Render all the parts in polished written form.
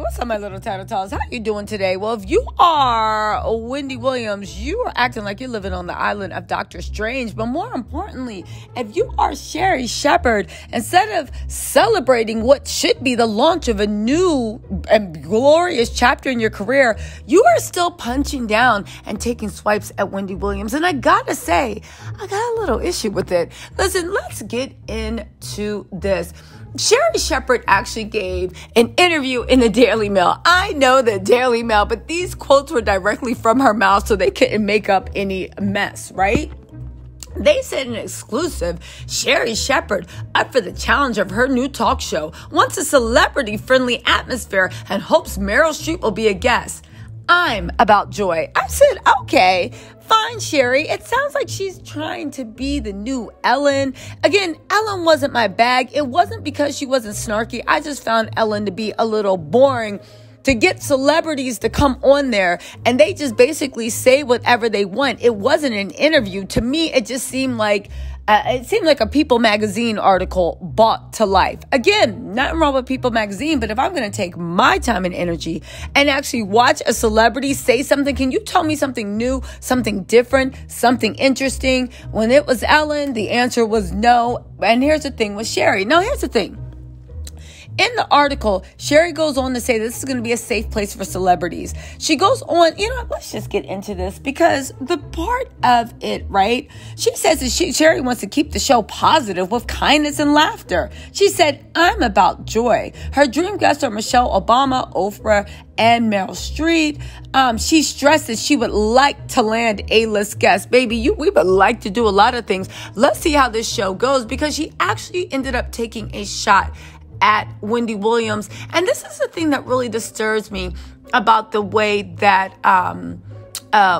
what's up, my little Tattle Tells? How you doing today? Well, if you are Wendy Williams, you are acting like you're living on the island of Doctor Strange. But more importantly, if you are Sherri Shepherd, instead of celebrating what should be the launch of a new and glorious chapter in your career, you are still punching down and taking swipes at Wendy Williams. And I gotta say, I got a little issue with it. Listen, let's get into this. Sherri Shepherd actually gave an interview in the Daily Mail. I know the Daily Mail, but these quotes were directly from her mouth, so they couldn't make up any mess, right? They said in exclusive, Sherri Shepherd, up for the challenge of her new talk show, wants a celebrity-friendly atmosphere and hopes Meryl Streep will be a guest. I'm about joy. I said, okay, fine, Sherri. It sounds like she's trying to be the new Ellen. Again, Ellen wasn't my bag. It wasn't because she wasn't snarky. I just found Ellen to be a little boring. To get celebrities to come on there and they just basically say whatever they want. It wasn't an interview. To me, it just seemed like a People magazine article brought to life. Again, nothing wrong with People magazine, but if I'm going to take my time and energy and actually watch a celebrity say something, can you tell me something new, something different, something interesting? When it was Ellen, the answer was no. And here's the thing with Sherri. Now, here's the thing. In the article, Sherri goes on to say this is going to be a safe place for celebrities. She goes on, let's just get into this because the part of it, right? She says that Sherri wants to keep the show positive with kindness and laughter. She said, I'm about joy. Her dream guests are Michelle Obama, Oprah, and Meryl Streep. She stressed that she would like to land A-list guests. Baby, we would like to do a lot of things. Let's see how this show goes because she actually ended up taking a shot at Wendy Williams. And this is the thing that really disturbs me about the way that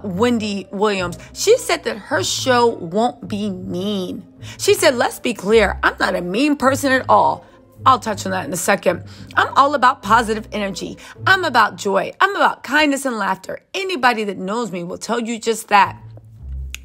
Wendy Williams, she said that her show won't be mean. She said, let's be clear, I'm not a mean person at all. I'll touch on that in a second. I'm all about positive energy. I'm about joy. I'm about kindness and laughter. Anybody that knows me will tell you just that.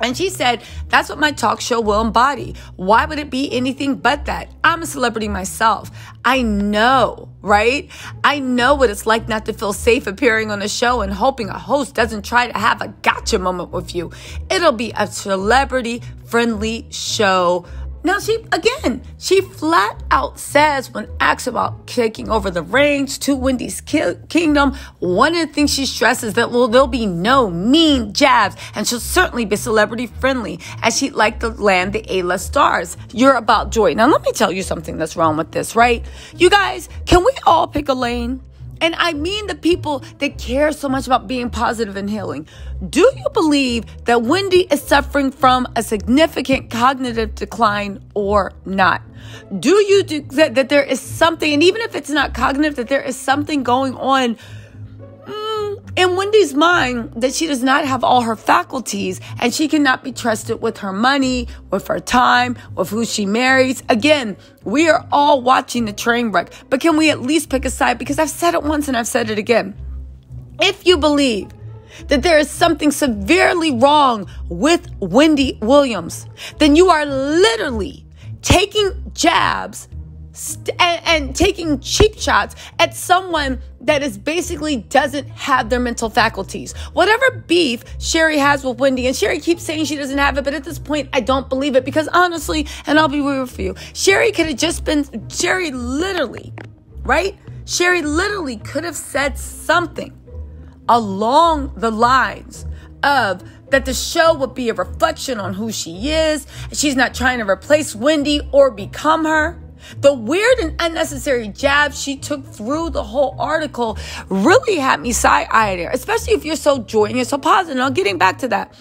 And she said, that's what my talk show will embody. Why would it be anything but that? I'm a celebrity myself. I know, right? I know what it's like not to feel safe appearing on a show and hoping a host doesn't try to have a gotcha moment with you. It'll be a celebrity-friendly show. Now, she flat out says when asked about taking over the reins to Wendy's kingdom, one of the things she stresses that there'll be no mean jabs and she'll certainly be celebrity friendly as she'd like to land the A-list stars. You're about joy. Now, let me tell you something that's wrong with this, right? You guys, can we all pick a lane? And I mean the people that care so much about being positive and healing. Do you believe that Wendy is suffering from a significant cognitive decline or not? Do you think that there is something, and even if it's not cognitive, that there is something going on in Wendy's mind that she does not have all her faculties and she cannot be trusted with her money, with her time, with who she marries? Again, we are all watching the train wreck, but can we at least pick a side? Because I've said it once and I've said it again. If you believe that there is something severely wrong with Wendy Williams, then you are literally taking jabs and taking cheap shots at someone that is basically doesn't have their mental faculties. Whatever beef Sherri has with Wendy, and Sherri keeps saying she doesn't have it, but at this point, I don't believe it because honestly, and I'll be real with you, Sherri could have just been, Sherri literally could have said something along the lines of that the show would be a reflection on who she is. She's not trying to replace Wendy or become her. The weird and unnecessary jabs she took through the whole article really had me side-eyed there, especially if you're so joy and you're so positive. Now, getting back to that,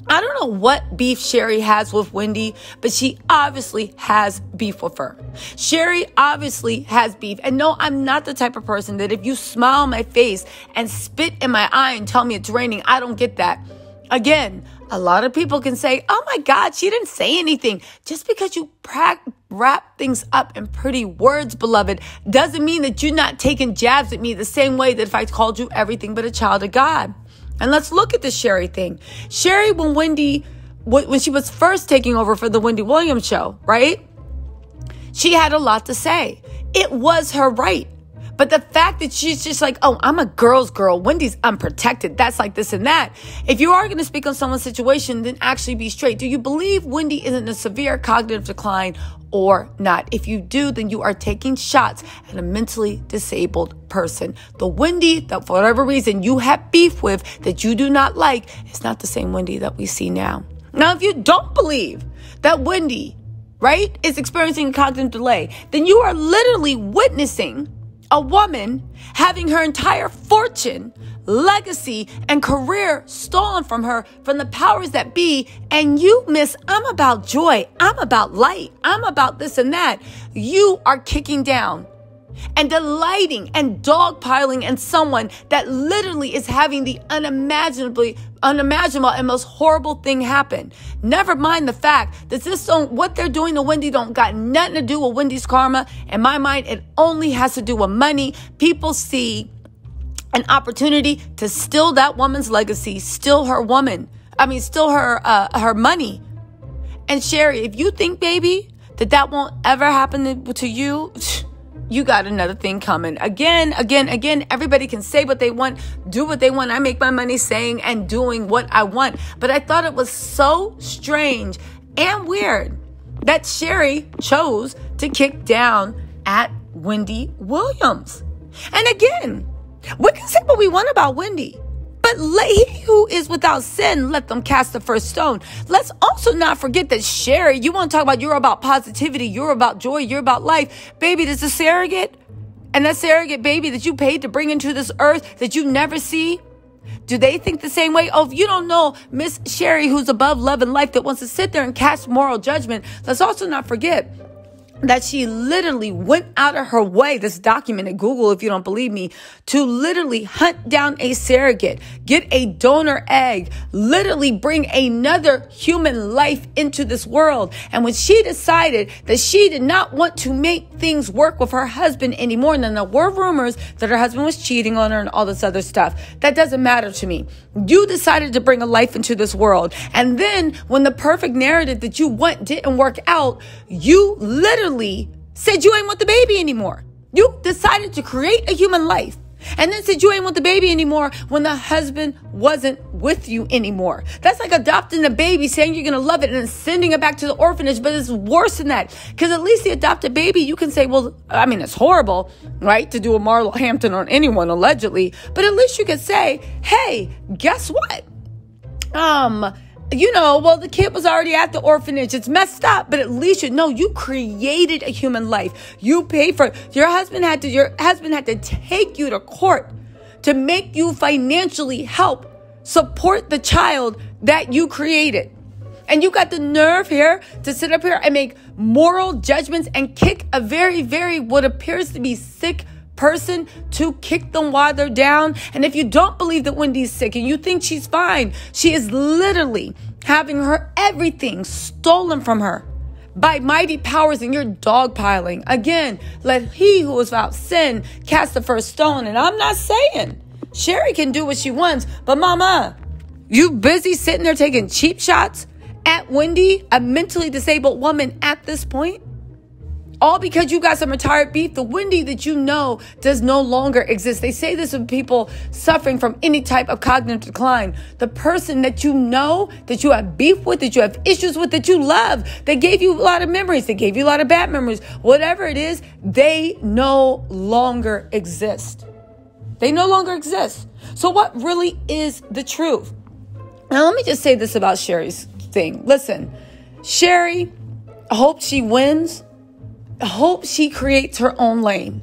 I don't know what beef Sherri has with Wendy, but she obviously has beef with her. Sherri obviously has beef. And no, I'm not the type of person that if you smile in my face and spit in my eye and tell me it's raining, I don't get that. Again, a lot of people can say, oh my God, she didn't say anything. Just because you wrap things up in pretty words, beloved, doesn't mean that you're not taking jabs at me the same way that if I called you everything but a child of God. And let's look at the Sherri thing. Sherri, when she was first taking over for the Wendy Williams show, right? She had a lot to say. It was her right. But the fact that she's just like, oh, I'm a girl's girl. Wendy's unprotected. That's like this and that. If you are going to speak on someone's situation, then actually be straight. Do you believe Wendy is in a severe cognitive decline or not? If you do, then you are taking shots at a mentally disabled person. The Wendy that for whatever reason you have beef with, that you do not like, is not the same Wendy that we see now. Now, if you don't believe that Wendy, right, is experiencing a cognitive delay, then you are literally witnessing a woman having her entire fortune, legacy, and career stolen from her from the powers that be. And you miss, I'm about joy. I'm about light. I'm about this and that. You are kicking down and delighting and dogpiling in someone that literally is having the unimaginable and most horrible thing happen. Never mind the fact that what they're doing to Wendy don't got nothing to do with Wendy's karma. In my mind, it only has to do with money. People see an opportunity to steal that woman's legacy, steal her money. And Sherri, if you think, baby, that won't ever happen to you, you got another thing coming. Again, everybody can say what they want, do what they want. I make my money saying and doing what I want. But I thought it was so strange and weird that Sherri chose to kick down at Wendy Williams. And again, we can say what we want about Wendy, but he who is without sin, let them cast the first stone. Let's also not forget that Sherri, you want to talk about you're about positivity, you're about joy, you're about life. Baby, there's a surrogate. And that surrogate baby that you paid to bring into this earth that you never see. Do they think the same way? Oh, if you don't know Miss Sherri, who's above love and life, that wants to sit there and cast moral judgment, let's also not forget that she literally went out of her way, this documented, Google if you don't believe me, to literally hunt down a surrogate, get a donor egg, literally bring another human life into this world. And when she decided that she did not want to make things work with her husband anymore, and then there were rumors that her husband was cheating on her and all this other stuff, that doesn't matter to me. You decided to bring a life into this world. And then when the perfect narrative that you want didn't work out, you literally said you ain't want the baby anymore. You decided to create a human life and then said you ain't want the baby anymore when the husband wasn't with you anymore. That's like adopting a baby, saying you're going to love it and then sending it back to the orphanage. But it's worse than that, because at least the adopted baby, you can say, well, I mean, it's horrible, right, to do a Marlo Hampton on anyone allegedly. But at least you could say, hey, guess what? Well, the kid was already at the orphanage. It's messed up, but at least you created a human life. You paid for it. Your husband had to take you to court to make you financially help support the child that you created. And you got the nerve here to sit up here and make moral judgments and kick a very, very what appears to be sick person, to kick them while they're down. And if you don't believe that Wendy's sick and you think she's fine, she is literally having her everything stolen from her by mighty powers, and you're dogpiling. Again, let he who is without sin cast the first stone. And I'm not saying Sherri can do what she wants, but mama, you busy sitting there taking cheap shots at Wendy, a mentally disabled woman at this point? All because you got some retired beef. The Wendy that you know does no longer exist. They say this of people suffering from any type of cognitive decline. The person that you know, that you have beef with, that you have issues with, that you love, they gave you a lot of memories. They gave you a lot of bad memories. Whatever it is, they no longer exist. They no longer exist. So what really is the truth? Now, let me just say this about Sherri's thing. Listen, Sherri, I hope she wins. I hope she creates her own lane.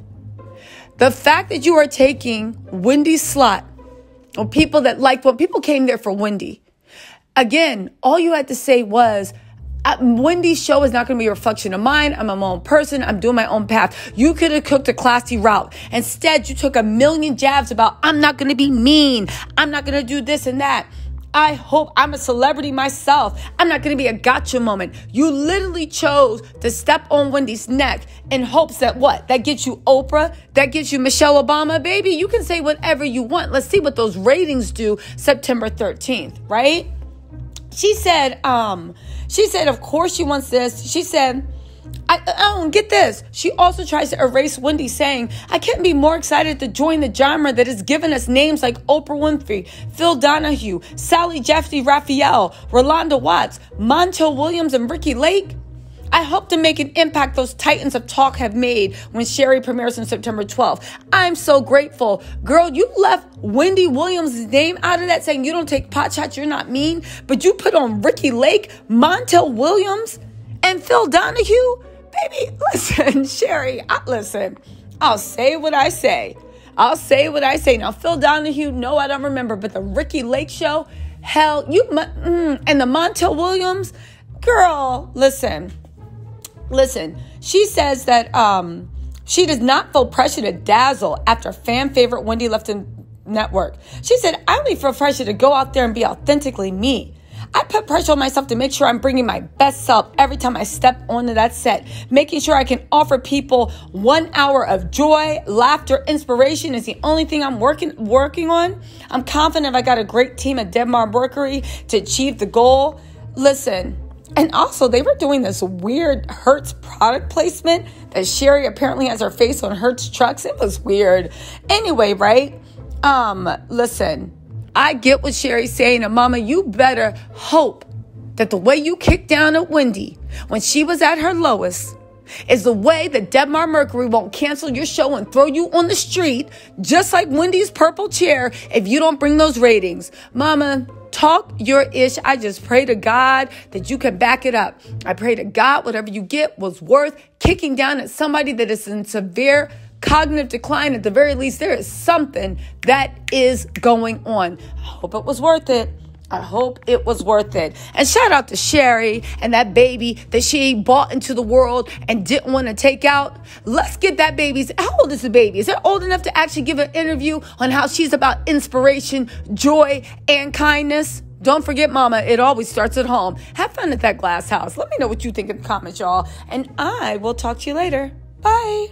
The fact that you are taking Wendy's slot, or people that like what people came there for Wendy. Again, all you had to say was, Wendy's show is not going to be a reflection of mine. I'm my own person. I'm doing my own path. You could have cooked a classy route. Instead, you took a million jabs about, I'm not going to be mean. I'm not going to do this and that. I hope I'm a celebrity myself. I'm not going to be a gotcha moment. You literally chose to step on Wendy's neck in hopes that what? That gets you Oprah? That gets you Michelle Obama? Baby, you can say whatever you want. Let's see what those ratings do September 13th, right? She said, of course she wants this. She said, I don't get this. She also tries to erase Wendy, saying, I can't be more excited to join the genre that has given us names like Oprah Winfrey, Phil Donahue, Sally Jeffrey Raphael, Rolanda Watts, Montel Williams, and Ricky Lake. I hope to make an impact those titans of talk have made when Sherri premieres on September 12th. I'm so grateful. Girl, you left Wendy Williams' name out of that, saying you don't take pot shots, you're not mean, but you put on Ricky Lake, Montel Williams, and Phil Donahue? Baby, listen, Sherri, listen, I'll say what I say. I'll say what I say. Now, Phil Donahue, no, I don't remember, but the Ricky Lake show, hell, and the Montel Williams, girl, listen, she says that she does not feel pressure to dazzle after fan favorite Wendy left the network. She said, I only feel pressure to go out there and be authentically me. I put pressure on myself to make sure I'm bringing my best self every time I step onto that set. Making sure I can offer people 1 hour of joy, laughter, inspiration is the only thing I'm working on. I'm confident I got a great team at Denmark Mercury to achieve the goal. Listen, and also they were doing this weird Hertz product placement that Sherri apparently has her face on Hertz trucks. It was weird. Anyway, right? Listen. I get what Sherri's saying, and Mama, you better hope that the way you kicked down at Wendy when she was at her lowest is the way that Denmark Mercury won't cancel your show and throw you on the street, just like Wendy's purple chair, if you don't bring those ratings. Mama, talk your ish. I just pray to God that you can back it up. I pray to God whatever you get was worth kicking down at somebody that is in severe cognitive decline. At the very least, there is something that is going on. I hope it was worth it. I hope it was worth it. And shout out to Sherri and that baby that she brought into the world and didn't want to take out. Let's get that baby's. How old is the baby? Is it old enough to actually give an interview on how she's about inspiration, joy, and kindness? Don't forget, Mama, it always starts at home. Have fun at that glass house. Let me know what you think in the comments, y'all. And I will talk to you later. Bye.